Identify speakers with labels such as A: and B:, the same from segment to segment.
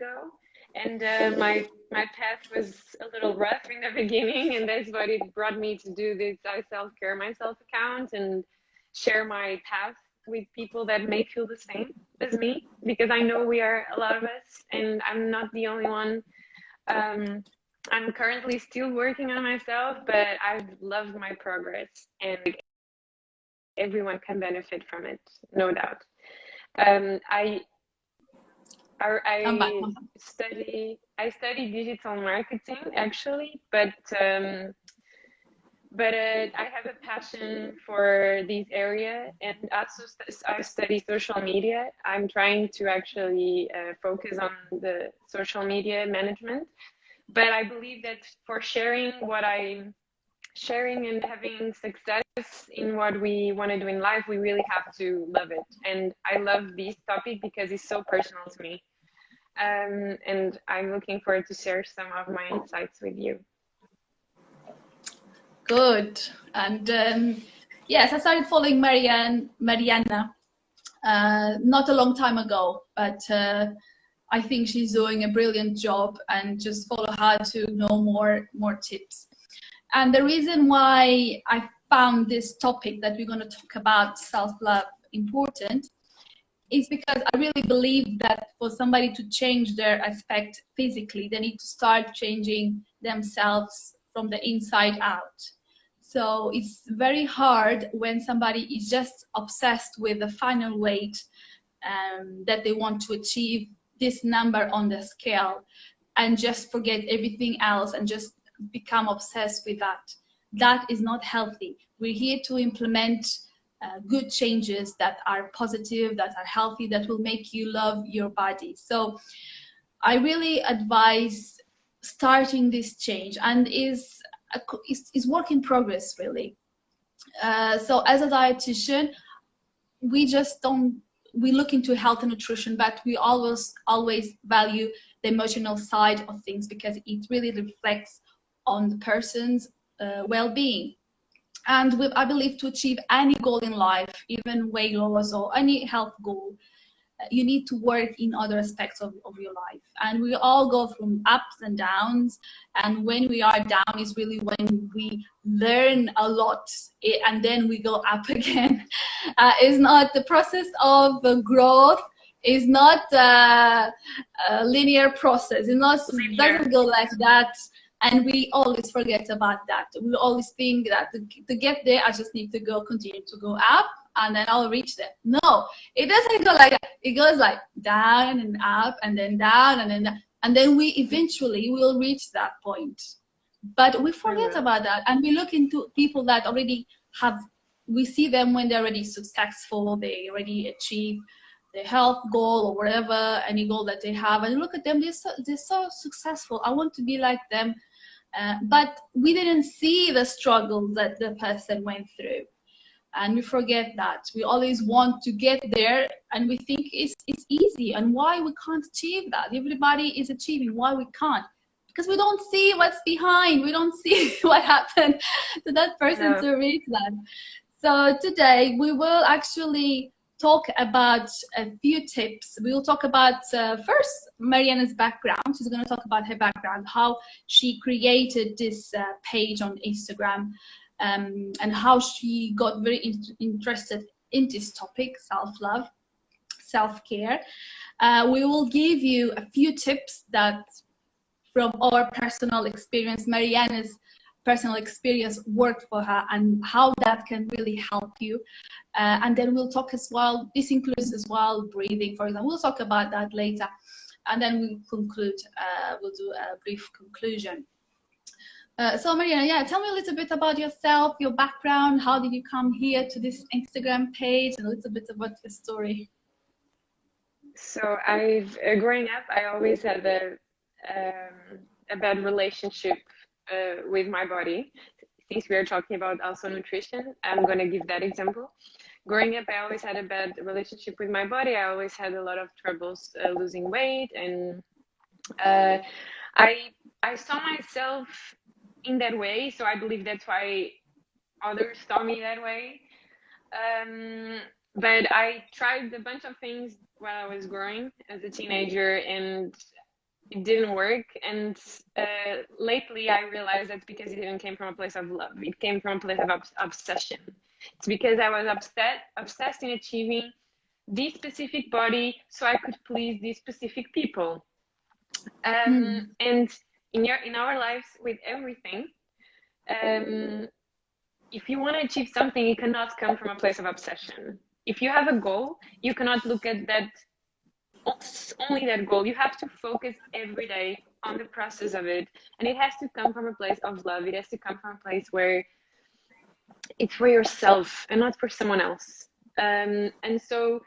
A: ago, and my path was a little rough in the beginning, and that's what it brought me to do this I self-care myself account and share my path with people that may feel the same as me, because I know we are a lot of us, and I'm not the only one. I'm currently still working on myself, but I've loved my progress, and everyone can benefit from it, no doubt. I
B: I'm back.
A: I study digital marketing actually, but I have a passion for this area, and also I study social media. I'm trying to actually focus on the social media management, but I believe that for sharing what I'm sharing and having success in what we want to do in life, we really have to love it. And I love this topic because it's so personal to me. And I'm looking forward to share some of my insights with you.
B: Good. And yes, I started following Mariana not a long time ago, but I think she's doing a brilliant job, and just follow her to know more tips. And the reason why I found this topic that we're going to talk about, self-love, important is because I really believe that for somebody to change their aspect physically, they need to start changing themselves from the inside out. So it's very hard when somebody is just obsessed with the final weight that they want to achieve this number on the scale, and just forget everything else and just become obsessed with that. That is not healthy. We're here to implement good changes that are positive, that are healthy, that will make you love your body. So I really advise starting this change, and is work in progress, really. So as a dietitian, we look into health and nutrition, but we always value the emotional side of things, because it really reflects on the person's well-being. And I believe to achieve any goal in life, even weight loss or any health goal, you need to work in other aspects of your life. And we all go through ups and downs, and when we are down is really when we learn a lot, and then we go up again. It's not the process of growth, is not a linear process. It doesn't go like that. And we always forget about that. We always think that to get there, I just need to continue to go up, and then I'll reach there. No, it doesn't go like that. It goes like down and up, and then down, and then down. And then we eventually will reach that point. But we forget about that, and we look into people that already we see them when they're already successful, they already achieve their health goal or whatever, any goal that they have, and look at them, they're so successful. I want to be like them. But we didn't see the struggle that the person went through, and we forget that. We always want to get there, and we think it's easy, and why we can't achieve that. Everybody is achieving, why we can't? Because we don't see what's behind. We don't see what happened to that person to reach that. So today we will actually talk about a few tips. We will talk about first Mariana's background. She's going to talk about her background, how she created this page on Instagram, and how she got very interested in this topic, self-love, self-care. We will give you a few tips that from our personal experience, Mariana's personal experience worked for her, and how that can really help you. And then we'll talk as well, this includes as well breathing, for example. We'll talk about that later. And then we'll conclude, we'll do a brief conclusion. So Mariana, tell me a little bit about yourself, your background. How did you come here to this Instagram page, and a little bit about your story?
A: So growing up, I always had a bad relationship with my body. Since we are talking about also nutrition, I'm going to give that example. Growing up, I always had a bad relationship with my body. I always had a lot of troubles losing weight, and I saw myself in that way. So I believe that's why others saw me that way. But I tried a bunch of things while I was growing as a teenager, and it didn't work. And lately I realized that's because it didn't came from a place of love. It came from a place of obsession. It's because I was obsessed in achieving this specific body so I could please these specific people. And in our lives with everything, if you want to achieve something, it cannot come from a place of obsession. If you have a goal, you cannot look at that, only that goal. You have to focus every day on the process of it. And it has to come from a place of love. It has to come from a place where it's for yourself and not for someone else. And so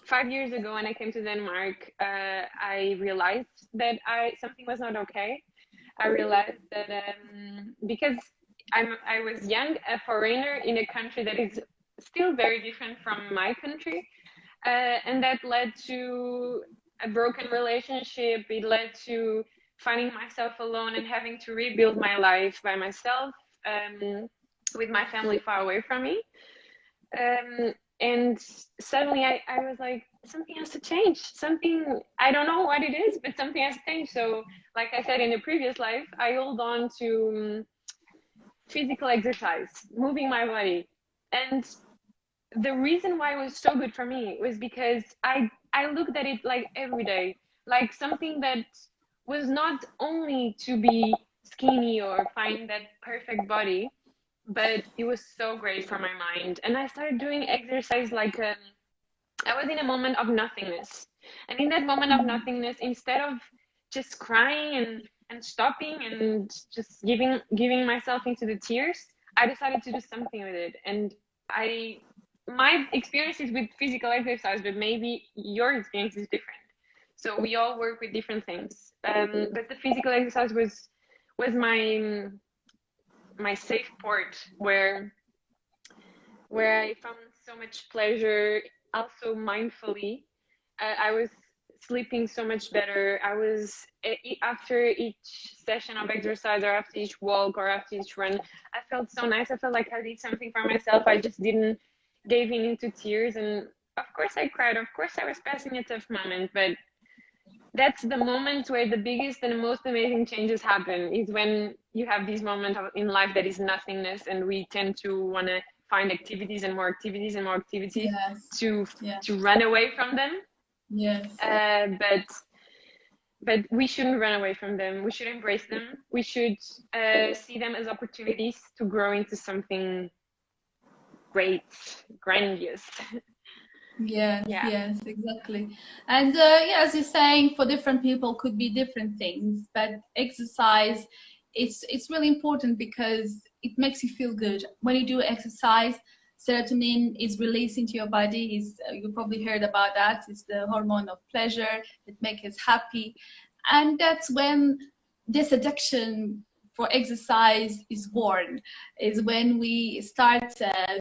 A: 5 years ago, when I came to Denmark, I realized that something was not okay. I realized that because I was young, a foreigner in a country that is still very different from my country, and that led to a broken relationship. It led to finding myself alone and having to rebuild my life by myself, with my family far away from me. And suddenly I was like, something has to change. Something, I don't know what it is, but something has to change. So, like I said in the previous life, I hold on to physical exercise, moving my body. And the reason why it was so good for me was because I looked at it like every day, like something that was not only to be skinny or find that perfect body, but it was so great for my mind. And I started doing exercise like I was in a moment of nothingness. And in that moment of nothingness, instead of just crying and stopping and just giving myself into the tears, I decided to do something with it. And my experience is with physical exercise, but maybe your experience is different. So we all work with different things. But the physical exercise was my safe port where I found so much pleasure, also mindfully. I was sleeping so much better. I was, after each session of exercise or after each walk or after each run, I felt so nice. I felt like I did something for myself. I just didn't give in into tears. And of course I cried. Of course I was passing a tough moment, but that's the moment where the biggest and most amazing changes happen, is when you have these moments in life that is nothingness, and we tend to want to find activities and more activities and more activities,
B: Yes.
A: to
B: Yes.
A: to run away from them.
B: Yes.
A: But we shouldn't run away from them. We should embrace them. We should see them as opportunities to grow into something great, grandiose.
B: Yes,
A: Yeah.
B: yes, exactly. And yeah, as you're saying, for different people could be different things, but exercise, it's really important because it makes you feel good. When you do exercise, serotonin is released into your body. You probably heard about that. It's the hormone of pleasure that makes us happy. And that's when this addiction for exercise is born, is when we start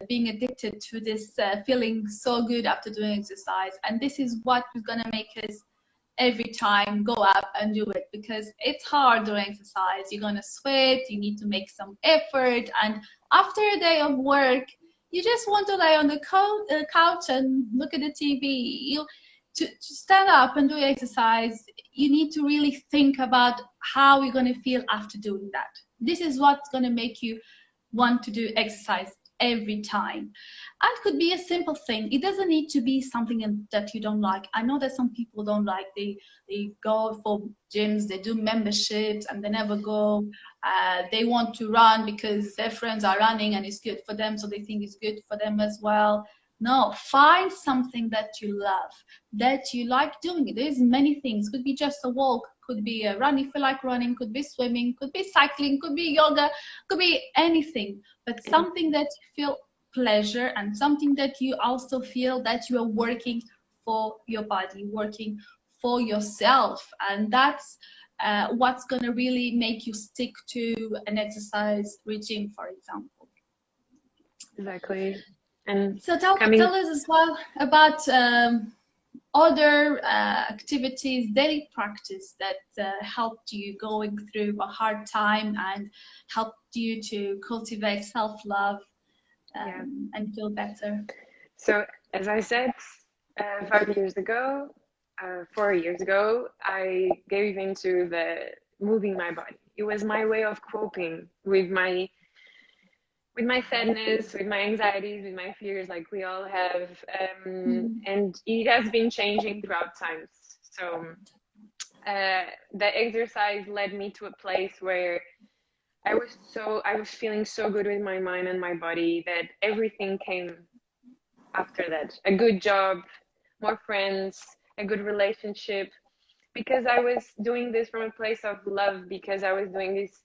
B: being addicted to this feeling so good after doing exercise. And this is what is going to make us every time go up and do it, because it's hard doing exercise. You're going to sweat, you need to make some effort, and after a day of work you just want to lay on the couch and look at the TV. To stand up and do exercise, you need to really think about how you're going to feel after doing that. This is what's going to make you want to do exercise every time. And it could be a simple thing. It doesn't need to be something that you don't like. I know that some people don't like, they go for gyms, they do memberships and they never go. They want to run because their friends are running and it's good for them, so they think it's good for them as well. No, find something that you love, that you like doing. There's many things. Could be just a walk, could be a run if you like running, could be swimming, could be cycling, could be yoga, could be anything, but something that you feel pleasure and something that you also feel that you are working for your body, working for yourself. And that's what's going to really make you stick to an exercise regime, for example.
A: Exactly. And
B: so tell us as well about other activities, daily practice that helped you going through a hard time and helped you to cultivate self-love and feel better.
A: So, as I said, 5 years ago, 4 years ago, I gave into the moving my body. It was my way of coping with my sadness, with my anxieties, with my fears, like we all have. And it has been changing throughout times. So the exercise led me to a place where I was feeling so good with my mind and my body that everything came after that. A good job, more friends, a good relationship, because I was doing this from a place of love, because I was doing this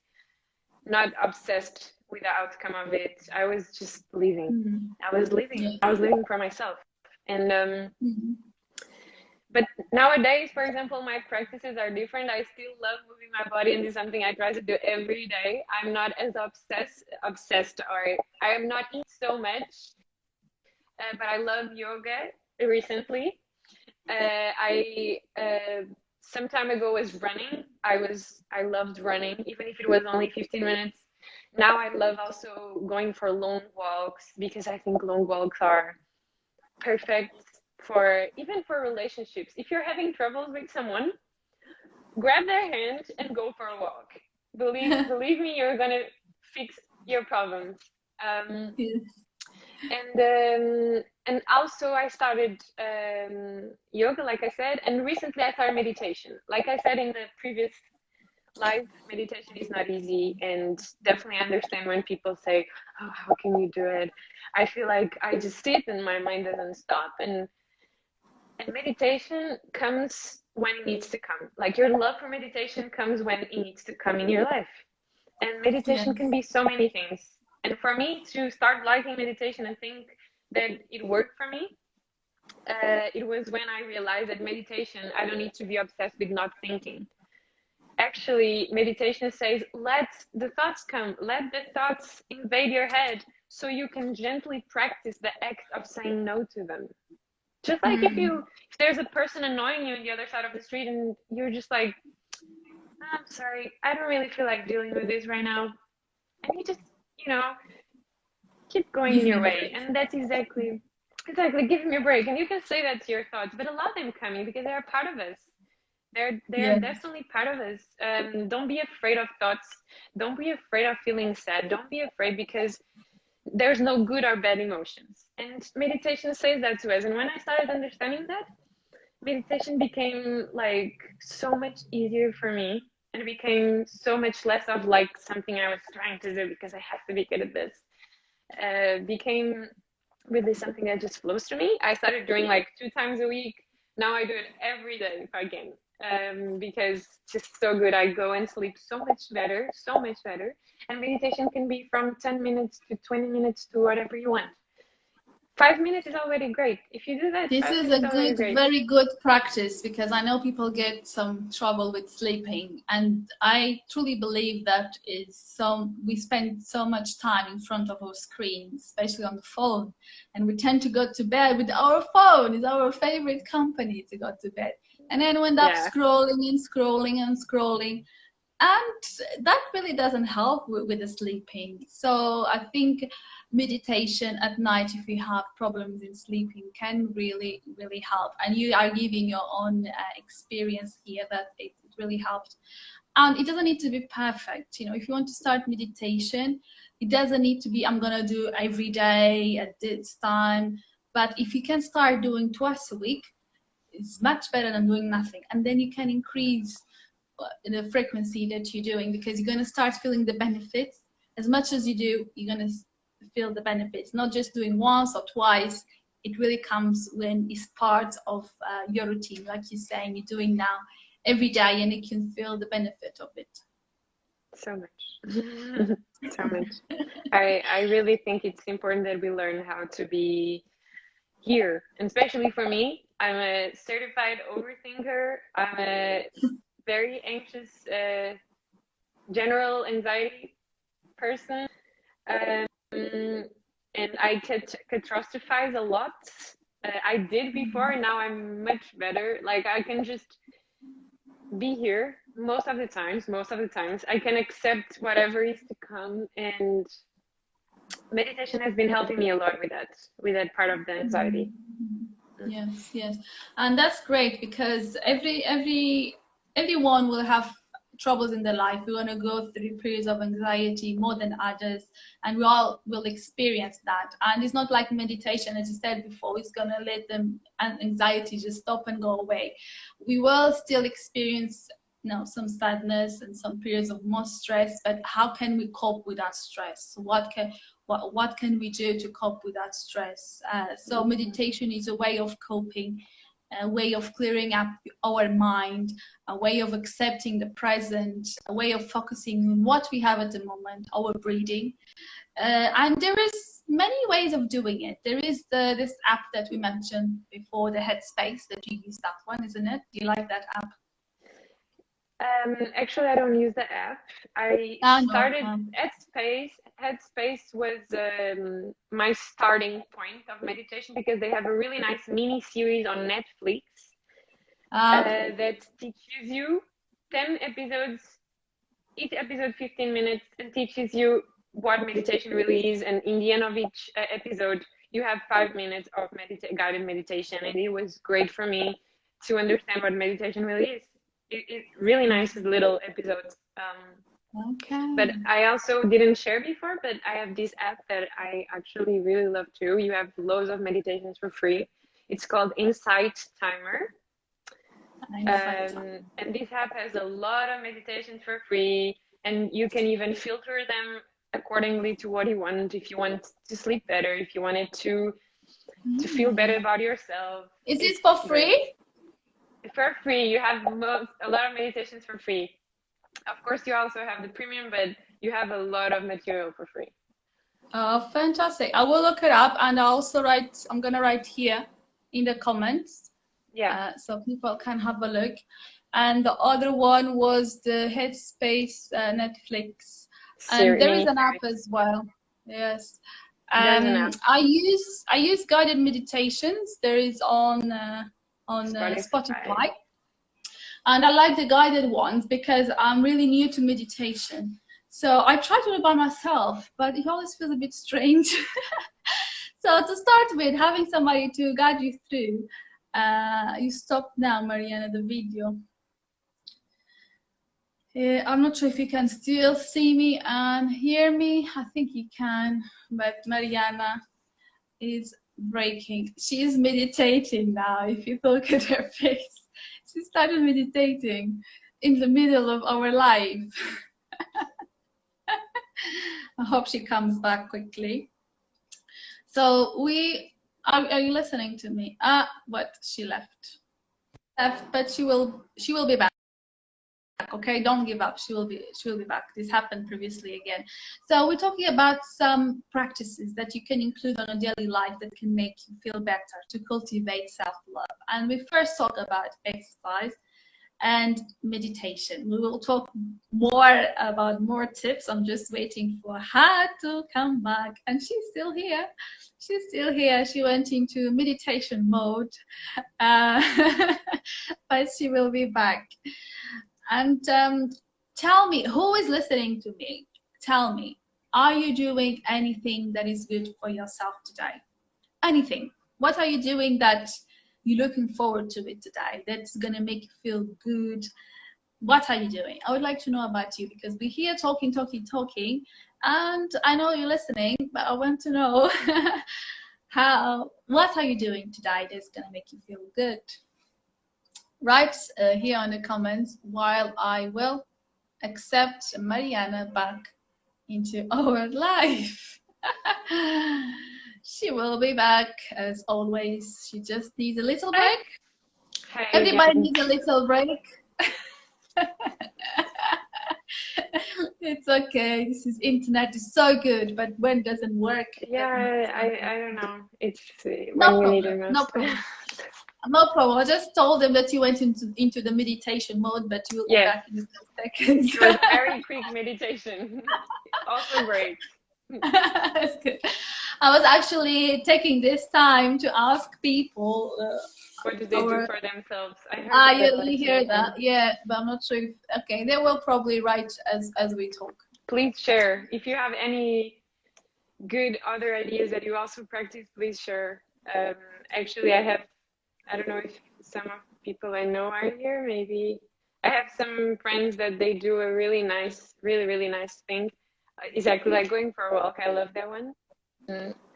A: not obsessed with the outcome of it. I was just living. I was living.
B: Yeah.
A: I was living for myself. And but nowadays, for example, my practices are different. I still love moving my body, and it's something I try to do every day. I'm not as obsessed, or I am not eat so much, but I love yoga recently. I some time ago was running. I loved running, even if it was only 15 minutes. Now I love also going for long walks, because I think long walks are perfect for even for relationships. If you're having troubles with someone, grab their hand and go for a walk. Believe me, you're gonna fix your problems.
B: Yes.
A: And also I started yoga, like I said, and recently I started meditation. Like I said in the previous live, meditation is not easy, and definitely understand when people say, "Oh, how can you do it?" I feel like I just sit and my mind doesn't stop, and meditation comes when it needs to come. Like your love for meditation comes when it needs to come in your life. And meditation can
B: Yes.
A: be so many things. And for me to start liking meditation and think that it worked for me, it was when I realized that meditation, I don't need to be obsessed with not thinking. Actually, meditation says, let the thoughts come, let the thoughts invade your head, so you can gently practice the act of saying no to them. Just like if there's a person annoying you on the other side of the street and you're just like, I'm sorry, I don't really feel like dealing with this right now. And you just, you know, keep going
B: Give
A: in
B: me
A: your
B: a
A: way.
B: break.
A: And that's exactly, give me a break. And you can say that to your thoughts, but allow them coming, because they're part of us. They're
B: Yes.
A: definitely part of us. Don't be afraid of thoughts. Don't be afraid of feeling sad. Don't be afraid, because there's no good or bad emotions. And meditation says that to us. And when I started understanding that, meditation became like so much easier for me, and it became so much less of like something I was trying to do because I have to be good at this. Became really something that just flows to me. I started doing like 2 times a week. Now I do it every day if I can, because it's just so good. I go and sleep so much better, so much better. And meditation can be from 10 minutes to 20 minutes to whatever you want. 5 minutes is already great. If you do that,
B: This
A: five
B: is
A: minutes
B: a
A: is already
B: good,
A: great.
B: very good practice, because I know people get some trouble with sleeping, and I truly believe that is we spend so much time in front of our screen, especially on the phone, and we tend to go to bed with our phone. It's our favorite company to go to bed, and then we end up
A: Yeah.
B: scrolling and scrolling and scrolling, and that really doesn't help with the sleeping. So I think meditation at night, if you have problems in sleeping, can really help, and you are giving your own experience here that it really helped. And it doesn't need to be perfect. If you want to start meditation, it doesn't need to be, I'm gonna do every day at this time, but if you can start doing twice a week, it's much better than doing nothing. And then you can increase the frequency that you're doing, because you're going to start feeling the benefits. As much as you do, you're going to feel the benefits, not just doing once or twice. It really comes when it's part of your routine, like you're saying, you're doing now every day, and you can feel the benefit of it.
A: So much. So much. I really think it's important that we learn how to be here, and especially for me. I'm a certified overthinker. I'm a very anxious, general anxiety person, um, and I catastrophize a lot. I did before, and now I'm much better. Like I can just be here most of the times. Most of the times, I can accept whatever is to come, and meditation has been helping me a lot with that part of the anxiety.
B: Yes, yes, and that's great because everyone will have troubles in their life. We're gonna go through periods of anxiety more than others, and we all will experience that. And it's not like meditation, as you said before, it's gonna let them and anxiety just stop and go away. We will still experience, some sadness and some periods of more stress, but how can we cope with that stress? What can we do to cope with that stress? So meditation is a way of coping, a way of clearing up our mind, a way of accepting the present, a way of focusing on what we have at the moment, our breathing. And there is many ways of doing it. There is this app that we mentioned before, the Headspace, that you use that one, isn't it? Do you like that app?
A: Actually, I don't use the app. I
B: No.
A: started Headspace. Headspace was my starting point of meditation because they have a really nice mini series on Netflix that teaches you 10 episodes, each episode 15 minutes, and teaches you what meditation really is. And in the end of each episode, you have 5 minutes of guided meditation. And it was great for me to understand what meditation really is. It's really nice little episodes.
B: Okay.
A: But I also didn't share before, but I have this app that I actually really love too. You have loads of meditations for free. It's called Insight Timer. And this app has a lot of meditations for free, and you can even filter them accordingly to what you want. If you want to sleep better, if you wanted to feel better about yourself.
B: Is this for free?
A: For free. You have a lot of meditations for free. Of course, you also have the premium, but you have a lot of material for free.
B: Oh, fantastic. I will look it up, and I'm going to write here in the comments.
A: Yeah.
B: So people can have a look. And the other one was the Headspace Netflix. And there is an app as well. Yes. I use guided meditations. There is on Spotify. And I like the guided ones because I'm really new to meditation. So I try to do it by myself, but it always feels a bit strange. So to start with, having somebody to guide you through. You stopped now, Mariana, the video. I'm not sure if you can still see me and hear me. I think you can, but Mariana is breaking. She is meditating now. If you look at her face, she started meditating in the middle of our live. I hope she comes back quickly. So are you listening to me? But she left, but she will be back. Okay, don't give up. She will be back. This happened previously again. So we're talking about some practices that you can include on a daily life that can make you feel better, to cultivate self-love. And we first talk about exercise and meditation. We will talk more about more tips. I'm just waiting for her to come back, and she's still here. She went into meditation mode, but she will be back. And tell me, who is listening to me? Tell me, are you doing anything that is good for yourself today? Anything? What are you doing that you're looking forward to it today, that's gonna make you feel good? What are you doing? I would like to know about you, because we're here talking, and I know you're listening, but I want to know what are you doing today that's gonna make you feel good? Write here in the comments while I will accept Mariana back into our life. She will be back as always. She just needs a little break.
A: Hi,
B: everybody needs a little break. It's okay. This is internet is so good, but when it doesn't work.
A: Yeah, I don't know. It's when you need it most.
B: No problem. No problem. I just told them that you went into the meditation mode, but you will be back in a second.
A: It was very quick meditation. Also great.
B: That's good. I was actually taking this time to ask people
A: what do they do for themselves. I heard
B: you hear that, yeah, but I'm not sure if, okay, they will probably write as we talk.
A: Please share. If you have any good other ideas that you also practice, please share. Actually, I have I don't know if some of the people I know are here. Maybe I have some friends that they do a really nice, really, really nice thing. Exactly like going for a walk. I love that one.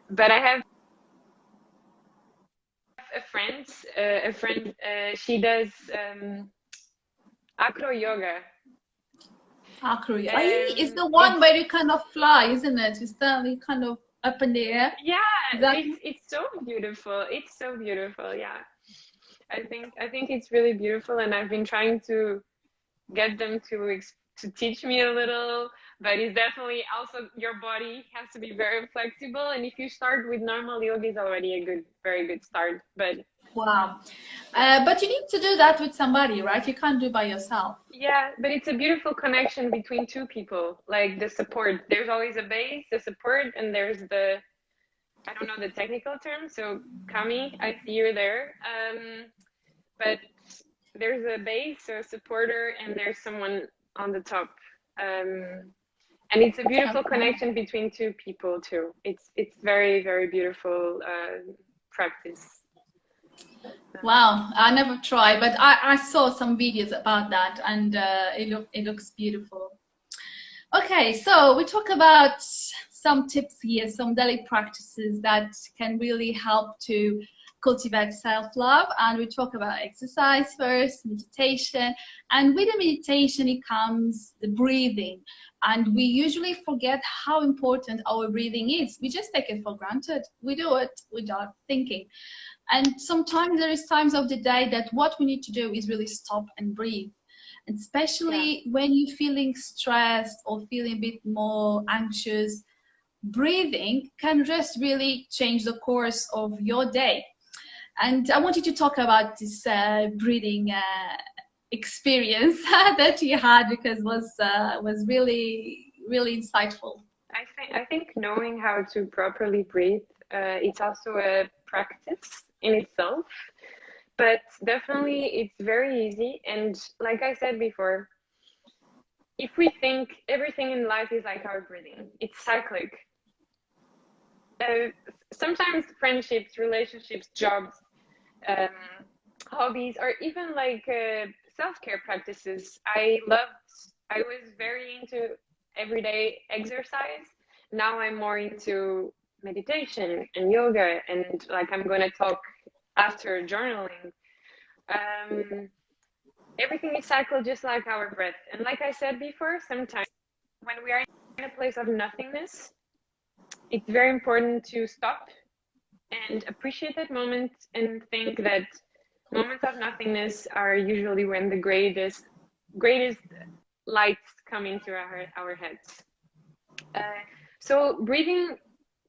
A: But I have a friend, she does acro yoga.
B: Akuri. It's
A: Um,
B: the one
A: it's
B: where you kind of fly, isn't it? You stand you kind of up in the air.
A: yeah,
B: Exactly.
A: it's so beautiful. It's so beautiful. Yeah, I think it's really beautiful, and I've been trying to get them to teach me a little. But it's definitely also your body has to be very flexible, and if you start with normal yoga, is already a very good start. But
B: Wow.
A: yeah.
B: But you need to do that with somebody, right? You can't do it by yourself.
A: Yeah, but it's a beautiful connection between two people, like the support. There's always a base, the support, and there's I don't know the technical term, so Kami, I see you're there. But there's a base, so a supporter, and there's someone on the top. And it's a beautiful
B: Okay.
A: connection between two people too. It's very, very beautiful practice.
B: Wow, I never tried, but I saw some videos about that, and it looks beautiful. Okay, so we talk about some tips here, some daily practices that can really help to cultivate self-love, and we talk about exercise first, meditation, and with the meditation it comes the breathing, and we usually forget how important our breathing is. We just take it for granted. We do it without thinking. And sometimes there is times of the day that what we need to do is really stop and breathe. And
A: Yeah.
B: especially when you're feeling stressed or feeling a bit more anxious, breathing can just really change the course of your day. And I wanted to talk about this breathing experience that you had because was really really insightful.
A: I think knowing how to properly breathe, it's also a practice in itself. But definitely, it's very easy. And like I said before, if we think everything in life is like our breathing, it's cyclic. Uh, Sometimes friendships, relationships, jobs, um, hobbies, or even like self-care practices. I was very into everyday exercise. Now I'm more into meditation and yoga, and like I'm going to talk after journaling. Um, Everything is cycled just like our breath. And like I said before, sometimes when we are in a place of nothingness, it's very important to stop and appreciate that moment and think that moments of nothingness are usually when the greatest lights come into our heads. Uh, so breathing,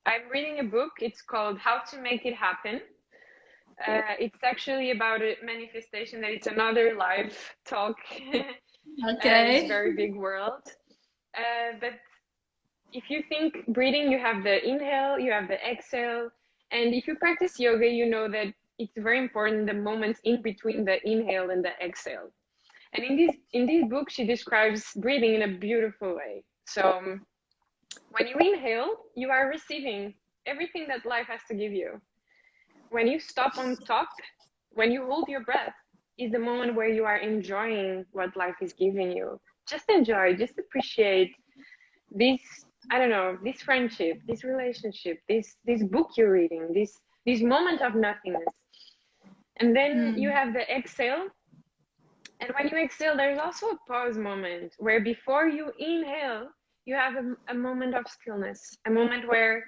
A: I'm reading a book. It's called How to Make It Happen. It's actually about a manifestation that it's another live talk in this
B: Okay.
A: very big world. But if you think breathing, you have the inhale, you have the exhale. And if you practice yoga, you know that it's very important the moments in between the inhale and the exhale. And in this book, she describes breathing in a beautiful way. So when you inhale, you are receiving everything that life has to give you. When you stop on top, when you hold your breath, is the moment where you are enjoying what life is giving you. Just enjoy, just appreciate this, I don't know, this friendship, this relationship, this book you're reading, this moment of nothingness. And then you
B: Hmm.
A: have the exhale. And when you exhale, there's also a pause moment where before you inhale, you have a moment of stillness, a moment where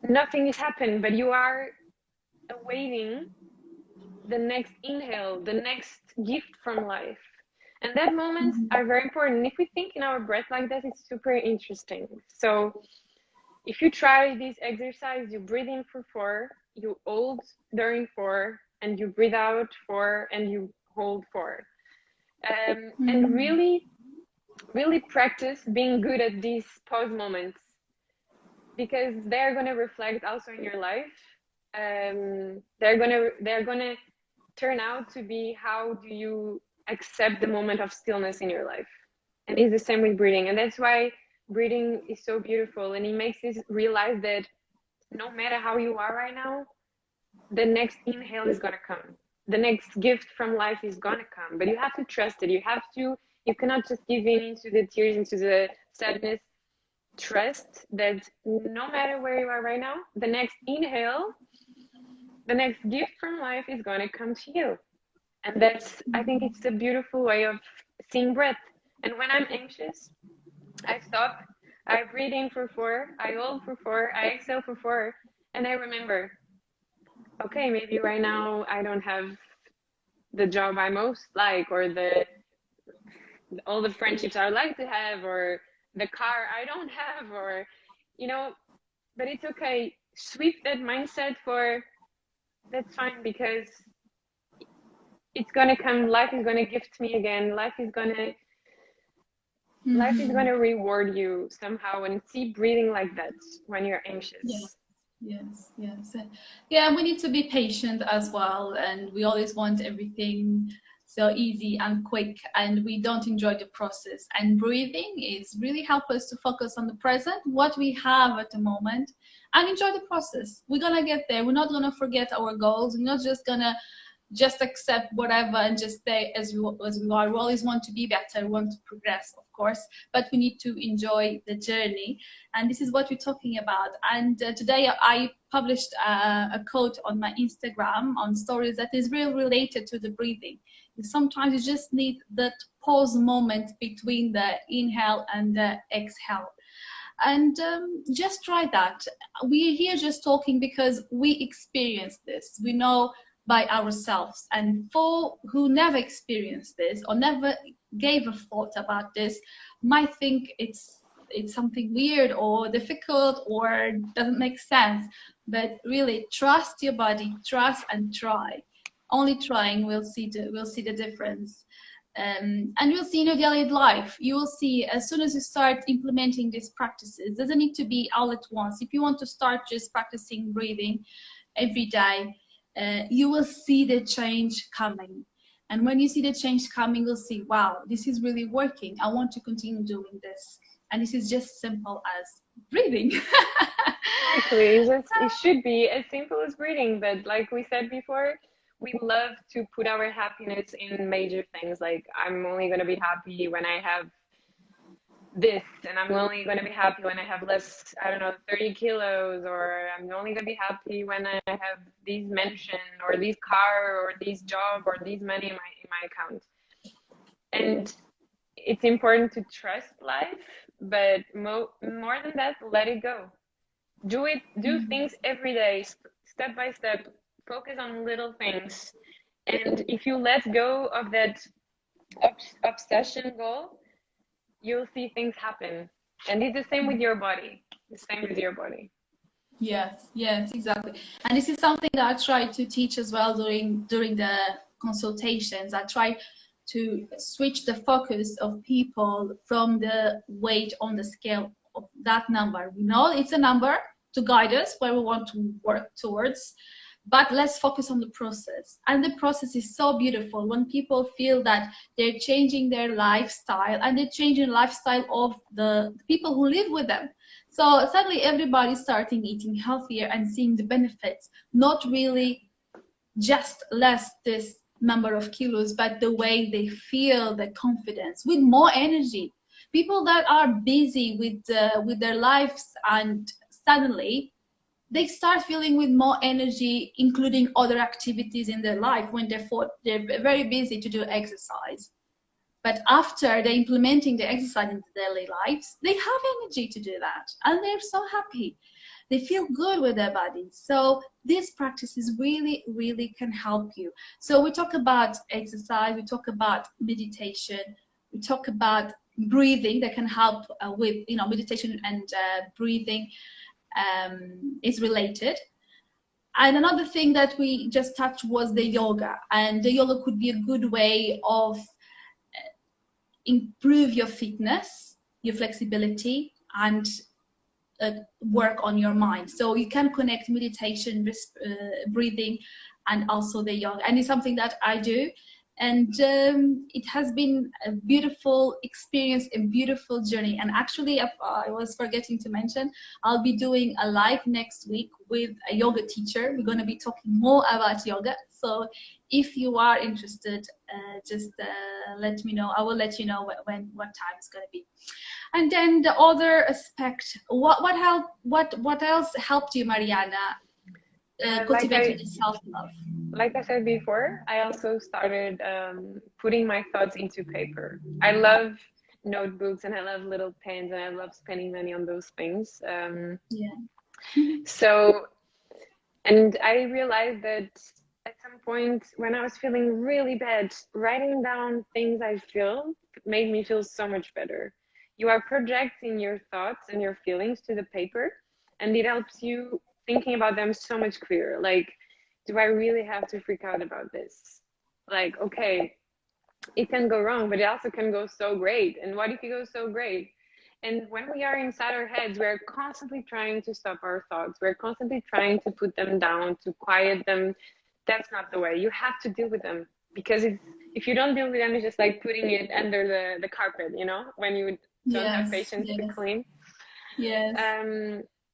A: nothing is happening, but you are awaiting the next inhale, the next gift from life. And that moments
B: Mhm.
A: are very important. If we think in our breath like that, it's super interesting. So if you try this exercise, you breathe in for 4, you hold during 4, and you breathe out 4, and you hold 4. And
B: Mhm.
A: really, really practice being good at these pause moments because they're going to reflect also in your life. They're gonna turn out to be how do you accept the moment of stillness in your life. And it's the same with breathing, and that's why breathing is so beautiful, and it makes us realize that no matter how you are right now, the next inhale is gonna come. The next gift from life is gonna come. But you have to trust it. You cannot just give in into the tears, into the sadness. Trust that no matter where you are right now, the next inhale, the next gift from life is gonna come to you. And that's, I think it's a beautiful way of seeing breath. And when I'm anxious, I stop, I breathe in for 4, I hold for 4, I exhale for 4, and I remember, okay, maybe right now I don't have the job I most like, or the all the friendships I would like to have, or the car I don't have, or you know, but it's okay. Sweep that mindset for that's fine because it's gonna come. Life is gonna gift me again. Life is gonna reward you somehow, and see breathing like that when you're
B: Yeah.
A: anxious.
B: Yes, yes. Yeah, we need to be patient as well, and we always want everything so easy and quick, and we don't enjoy the process. And breathing is really help us to focus on the present, what we have at the moment, and enjoy the process. We're gonna get there. We're not gonna forget our goals. We're not just gonna just accept whatever and just stay as we are. We always want to be better, want to progress, of course, but we need to enjoy the journey. And this is what we're talking about. And today I published a quote on my Instagram on stories that is really related to the breathing. Sometimes you just need that pause moment between the inhale and the exhale. And just try that. We're here just talking because we experience this. We know by ourselves. And for who never experienced this or never gave a thought about this, might think it's something weird or difficult or doesn't make sense. But really, trust your body, trust and try. Only trying we'll see the difference. And you'll see in your daily life, you will see as soon as you start implementing these practices, doesn't need to be all at once. If you want to start just practicing breathing every day, you will see the change coming. And when you see the change coming, you'll see, wow, this is really working. I want to continue doing this. And this is just simple as breathing.
A: Exactly. It should be as simple as breathing, but like we said before, we love to put our happiness in major things. Like, I'm only going to be happy when I have this, and I'm only going to be happy when I have less, I don't know, 30 kilos, or I'm only going to be happy when I have these mansion or this car or this job or this money in my account. And it's important to trust life, but more than that, let it go. Do things every day, step by step, focus on little things. And if you let go of that obsession goal, you'll see things happen. And it's the same with your body. The same with your body.
B: Yes, yes, exactly. And this is something that I try to teach as well during the consultations. I try to switch the focus of people from the weight on the scale of that number. We know it's a number to guide us where we want to work towards, but let's focus on the process. And the process is so beautiful when people feel that they're changing their lifestyle and they're changing the lifestyle of the people who live with them. So suddenly everybody's starting eating healthier and seeing the benefits, not really just less this number of kilos, but the way they feel, the confidence, with more energy. People that are busy with their lives, and suddenly they start feeling with more energy, including other activities in their life when they're very busy to do exercise. But after they're implementing the exercise in their daily lives, they have energy to do that. And they're so happy. They feel good with their bodies. So these practices really, really can help you. So we talk about exercise, we talk about meditation, we talk about breathing that can help with, meditation and breathing is related. And another thing that we just touched was the yoga. And the yoga could be a good way of improve your fitness, your flexibility, and work on your mind. So you can connect meditation, breathing, and also the yoga. And it's something that I do. And it has been a beautiful experience, a beautiful journey. And actually, I was forgetting to mention, I'll be doing a live next week with a yoga teacher. We're going to be talking more about yoga. So if you are interested, just let me know. I will let you know what time it's going to be. And then the other aspect, what else helped you, Mariana, cultivating the self-love?
A: Like I said before, I also started putting my thoughts into paper. I love notebooks and I love little pens and I love spending money on those things. So, and I realized that at some point when I was feeling really bad, writing down things I feel made me feel so much better. You are projecting your thoughts and your feelings to the paper, and it helps you thinking about them so much clearer. Like, do I really have to freak out about this? Like, okay, it can go wrong, but it also can go so great. And what if it goes so great? And when we are inside our heads, we're constantly trying to stop our thoughts. We're constantly trying to put them down, to quiet them. That's not the way. You have to deal with them because if you don't deal with them, it's just like putting it under the carpet, you know, when you don't have patience to clean.
B: Yes.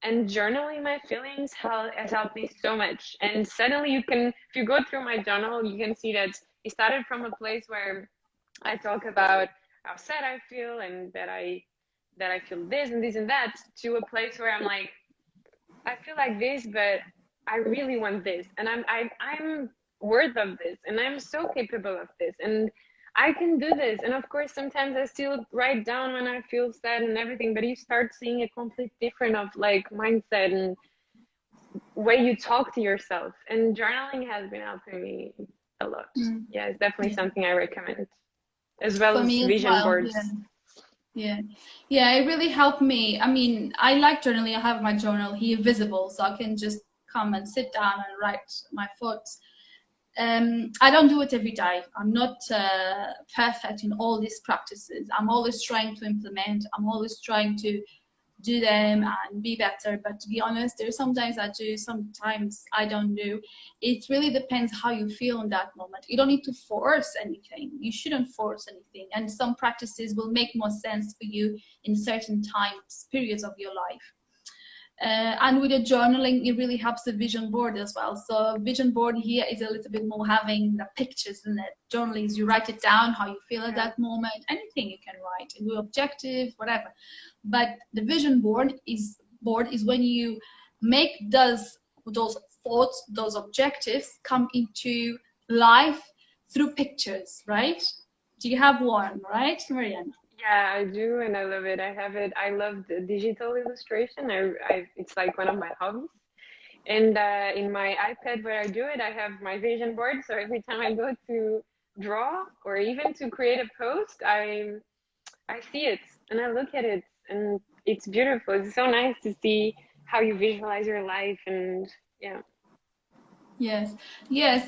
A: And journaling my feelings has helped me so much. And suddenly you can, if you go through my journal, you can see that it started from a place where I talk about how sad I feel and that I feel this and this and that, to a place where I'm like, I feel like this, but I really want this, and I'm worth of this, and I'm so capable of this, and I can do this. And of course, sometimes I still write down when I feel sad and everything, but you start seeing a complete different of like mindset and way you talk to yourself. And journaling has been helping me a lot. Yeah, it's definitely something I recommend, as well as vision boards.
B: Yeah, it really helped me. I mean, I like journaling. I have my journal here visible, so I can just come and sit down and write my thoughts. I don't do it every day. I'm not perfect in all these practices. I'm always trying to implement. I'm always trying to do them and be better. But to be honest, there's sometimes I do, sometimes I don't do. It really depends how you feel in that moment. You don't need to force anything. You shouldn't force anything. And some practices will make more sense for you in certain times, periods of your life. And with the journaling, it really helps the vision board as well. So vision board here is a little bit more having the pictures in it. Journaling is you write it down, how you feel at that moment, anything you can write, your objective, whatever. But the vision board is when you make those thoughts, those objectives come into life through pictures, right? Do you have one, right, Mariana?
A: Yeah, I do, and I love it. I have it. I love the digital illustration. It's like one of my hobbies. And in my iPad where I do it, I have my vision board. So every time I go to draw or even to create a post, I see it and I look at it, and it's beautiful. It's so nice to see how you visualize your life, and yeah.
B: Yes.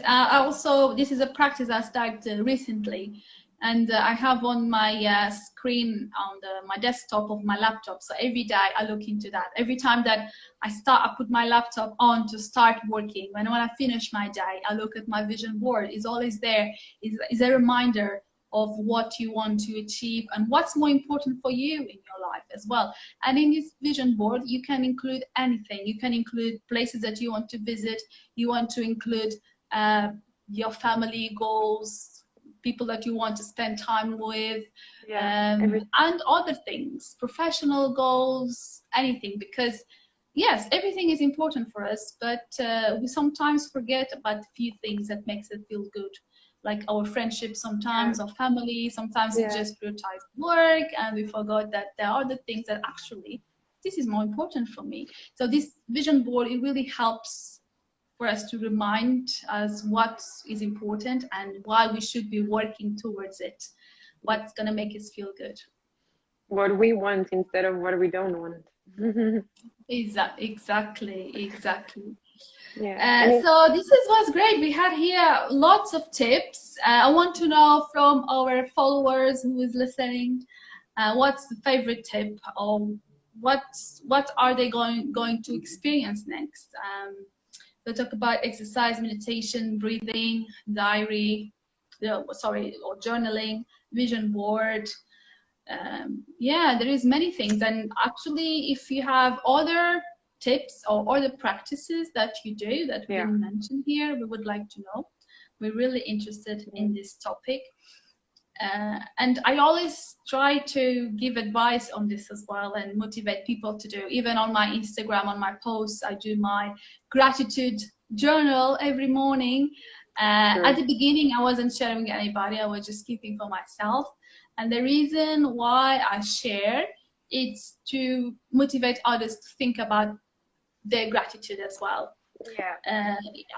B: Also, this is a practice I started recently, and I have on my screen on my desktop of my laptop. So every day I look into that. Every time that I put my laptop on to start working. When I finish my day, I look at my vision board. It's always there. Is a reminder of what you want to achieve and what's more important for you in your life as well. And in this vision board, you can include anything. You can include places that you want to visit. You want to include your family goals, people that you want to spend time with, and other things, professional goals, anything. Because yes, everything is important for us, but we sometimes forget about a few things that makes it feel good, like our friendship sometimes, or family. Sometimes we just prioritize work and we forgot that there are other things that actually this is more important for me. So this vision board, it really helps for us to remind us what is important and why we should be working towards it, what's going to make us feel good.
A: What we want instead of what we don't want.
B: Exactly.
A: Yeah.
B: So this was great. We had here lots of tips. I want to know from our followers who is listening, what's the favorite tip, or what are they going to experience next? We'll talk about exercise, meditation, breathing, diary, or journaling, vision board. Yeah, there is many things. And actually, if you have other tips or other practices that you do that we didn't mention here, we would like to know. We're really interested in this topic. And I always try to give advice on this as well and motivate people to do. Even on my Instagram, on my posts, I do my gratitude journal every morning. At the beginning, I wasn't sharing with anybody. I was just keeping for myself. And the reason why I share it's to motivate others to think about their gratitude as well.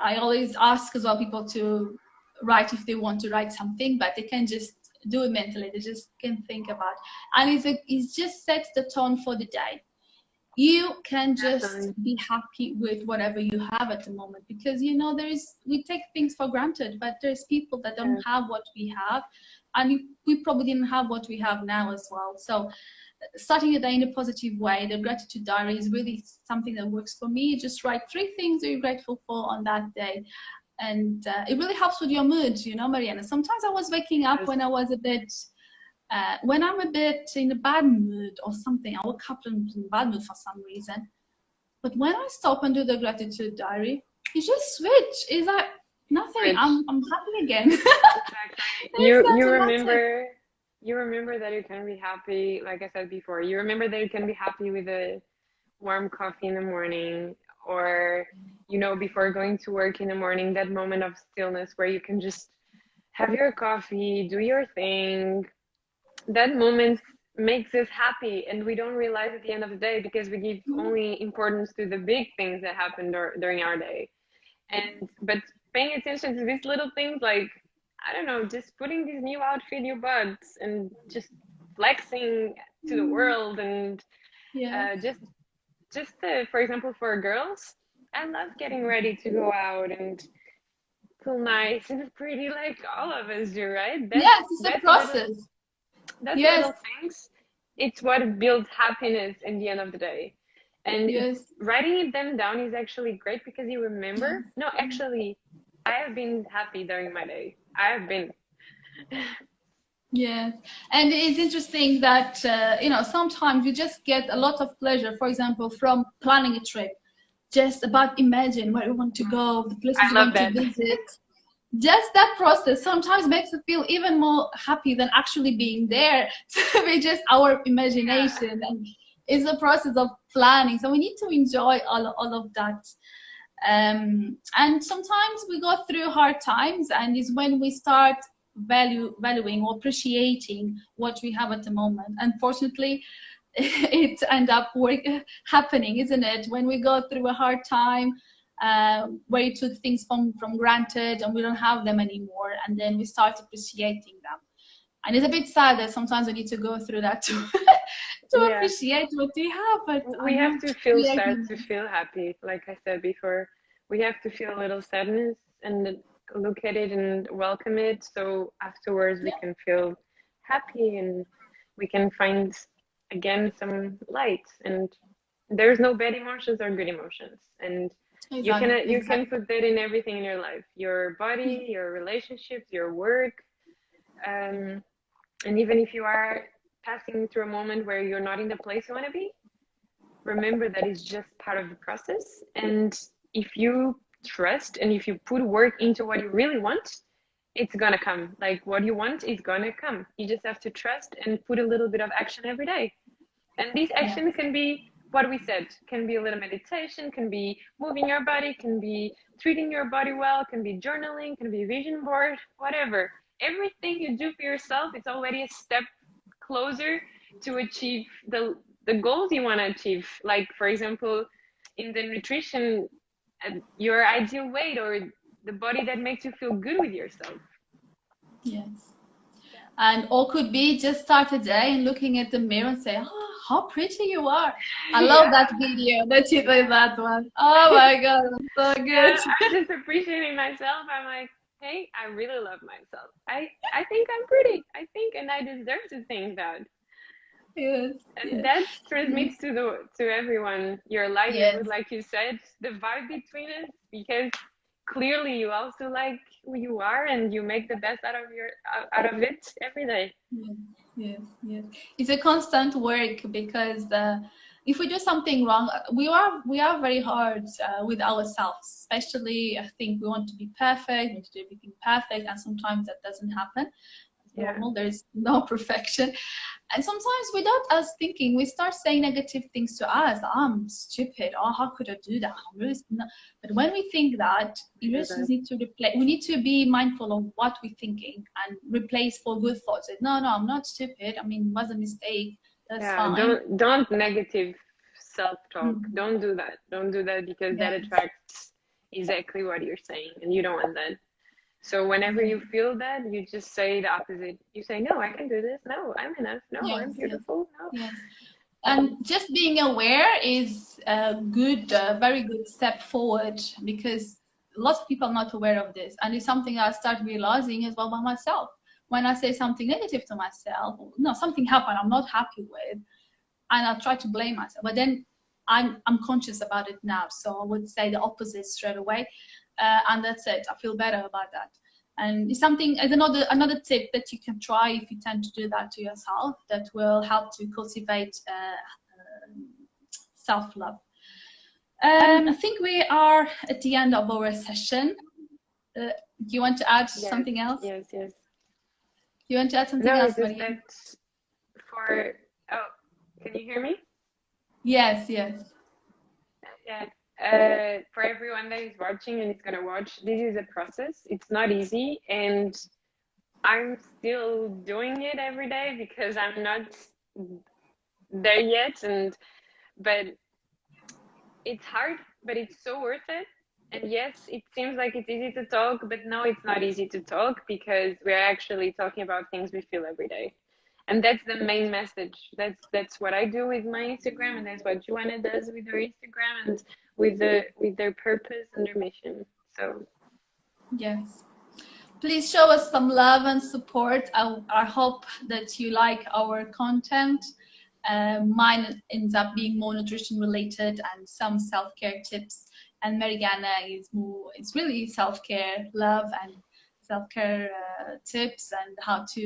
B: I always ask as well people to write if they want to write something, but they can just do it mentally. They just can think about, and it just sets the tone for the day. You can just be happy with whatever you have at the moment, because we take things for granted, but there's people that don't have what we have, and we probably didn't have what we have now as well. So starting a day in a positive way, the gratitude diary is really something that works for me. Just write 3 things that you're grateful for on that day. And it really helps with your mood, Mariana. Sometimes I was waking up when I was a bit, when I'm a bit in a bad mood or something, I woke up in a bad mood for some reason. But when I stop and do the gratitude diary, you just switch. It's like nothing. I'm happy again.
A: Exactly. You remember that you can be happy, like I said before. You remember that you can be happy with a warm coffee in the morning, or before going to work in the morning, that moment of stillness where you can just have your coffee, do your thing. That moment makes us happy, and we don't realize at the end of the day, because we give only importance to the big things that happen during our day. But paying attention to these little things, like, I don't know, just putting this new outfit you bought and just flexing to the world, and just for example, for girls, I love getting ready to go out and feel nice and pretty, like all of us do, right?
B: It's a process.
A: Little things. It's what builds happiness in the end of the day. And writing them down is actually great, because you remember. No, actually, I have been happy during my day. I have been.
B: Yeah, and it's interesting that sometimes you just get a lot of pleasure, for example, from planning a trip. Just about imagine where you want to go, the places you want to visit. Just that process sometimes makes you feel even more happy than actually being there. So it's just our imagination, and it's a process of planning. So we need to enjoy all of that. And sometimes we go through hard times, and it's when we start valuing or appreciating what we have at the moment. Unfortunately, it ends up happening, isn't it? When we go through a hard time, where you took things from granted and we don't have them anymore, and then we start appreciating them. And it's a bit sad that sometimes we need to go through that to appreciate what we have. But
A: we have to feel sad to feel happy. Like I said before, we have to feel a little sadness and look at it and welcome it, so afterwards we can feel happy and we can find again some light. And there's no bad emotions or good emotions, and you can put that in everything in your life, your body, your relationships, your work, and even if you are passing through a moment where you're not in the place you want to be, remember that it's just part of the process. And if you trust and if you put work into what you really want, it's gonna come. Like, what you want is gonna come. You just have to trust and put a little bit of action every day. And these actions can be what we said, can be a little meditation, can be moving your body, can be treating your body well, can be journaling, can be vision board, whatever. Everything you do for yourself, it's already a step closer to achieve the goals you want to achieve. Like, for example, in the nutrition, your ideal weight, or the body that makes you feel good with yourself.
B: Yes. And or could be just start a day and looking at the mirror and say, oh, how pretty you are. I love that video that you did, that one. Oh my God, that's so good.
A: I'm just appreciating myself. I'm like, hey, I really love myself. I think I'm pretty. I think, and I deserve to think that.
B: Yes.
A: And that transmits to everyone your livelihood, like you said, the vibe between us, because clearly you also like who you are and you make the best out of it every day.
B: Yes, yes, yes. It's a constant work because if we do something wrong, we are very hard with ourselves. Especially, I think we want to be perfect, we want to do everything perfect, and sometimes that doesn't happen. It's
A: Yeah.
B: normal. There is no perfection. And sometimes without us thinking, we start saying negative things to us. I'm stupid. Oh, how could I do that? I'm really not. But when we think that, we just need to replace. We need to be mindful of what we're thinking and replace for good thoughts. Like, no, I'm not stupid. I mean, it was a mistake. That's
A: Yeah,
B: fine.
A: don't negative self-talk.
B: Mm.
A: Don't do that. Don't do that because that
B: Yes.
A: attracts exactly what you're saying, and you don't want that. So whenever
B: Yeah.
A: you feel that, you just say the opposite. You say, "No, I can do this. No, I'm enough. No, I'm
B: Yes. Yes.
A: beautiful. No."
B: Yes. And just being aware is a good, very good step forward because lots of people are not aware of this. And it's something I start realizing as well by myself. When I say something negative to myself, no, something happened I'm not happy with, and I try to blame myself. But then I'm conscious about it now. So I would say the opposite straight away. And that's it. I feel better about that. And it's something, another tip that you can try if you tend to do that to yourself that will help to cultivate self-love. I think we are at the end of our session. Do you want to add
A: Yes,
B: something else?
A: yes, yes.
B: You want to add something
A: No,
B: else,
A: it's just
B: Maria?
A: that for, oh, can you hear me?
B: Yes, yes.
A: Yeah. For everyone that is watching and is gonna watch, this is a process. It's not easy, and I'm still doing it every day because I'm not there yet. But it's hard, but it's so worth it. And yes, it seems like it's easy to talk, but no, it's not easy to talk because we're actually talking about things we feel every day. And that's the main message. That's what I do with my Instagram, and that's what Joanna does with her Instagram and with their purpose and their mission. So
B: Yes. Please show us some love and support. I hope that you like our content. Mine ends up being more nutrition related and some self-care tips. And Mariana is more, it's really self-care, love and self-care tips and how to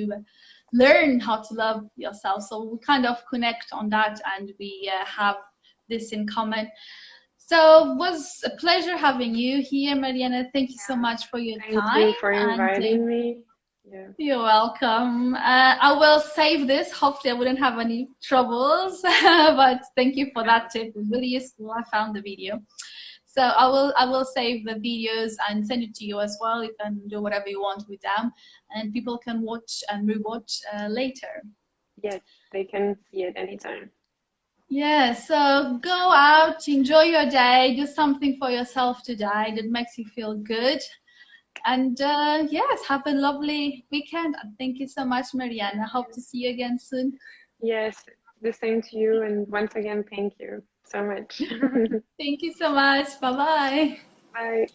B: learn how to love yourself. So we kind of connect on that and we have this in common. So it was a pleasure having you here, Mariana. Thank you so much for your
A: thank
B: time.
A: you for
B: And
A: inviting me. Yeah.
B: you're welcome. I will save this. Hopefully I wouldn't have any troubles, but thank you for that tip. It was really useful. I found the video. So I will save the videos and send it to you as well. You can do whatever you want with them and people can watch and rewatch later.
A: Yes, they can see it anytime.
B: Yeah, so go out, enjoy your day, do something for yourself today that makes you feel good. And yes, have a lovely weekend. And thank you so much, Mariana. Hope to see you again soon.
A: Yes, the same to you. And once again, thank you so much.
B: Thank you so much. Bye-bye.
A: Bye.